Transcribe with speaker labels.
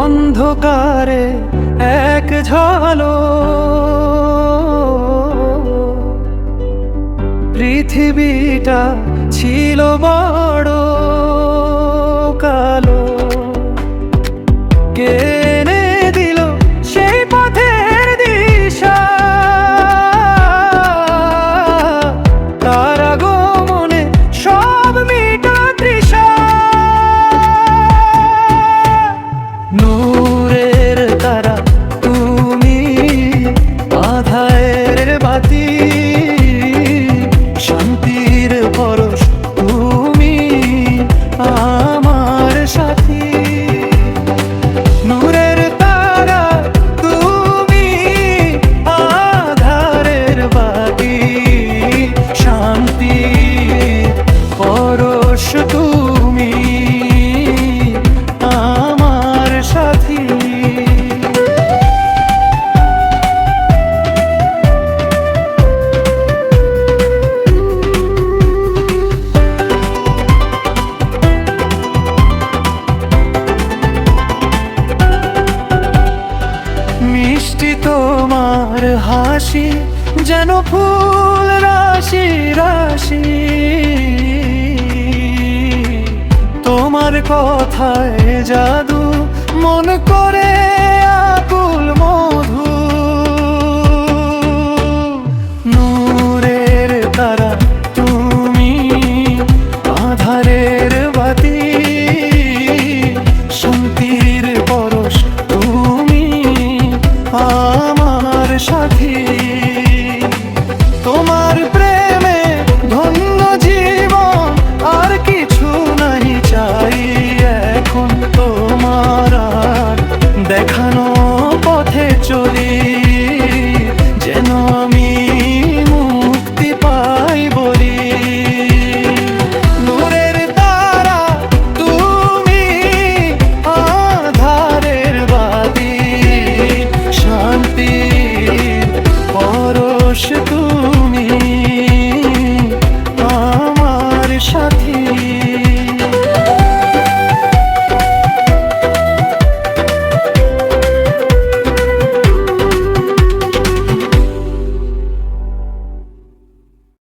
Speaker 1: অন্ধকারে এক ঝলক, পৃথিবীটা ছিল বড় কালো। কে এনে দিল সেই পথের দিশা, তার আগমনে সব মিটা তৃষা। নূরের তারা তুমি, আঁধারের বাতি, শান্তির পরশ তুমি আমার সাথী। নূরের তারা তুমি, আঁধারের বাতি, শান্তির পরশ তুমি আমার সাথী। মিষ্টি তোমার হাসি যেন ফুল রাশি রাশি, তোমার কথায় যা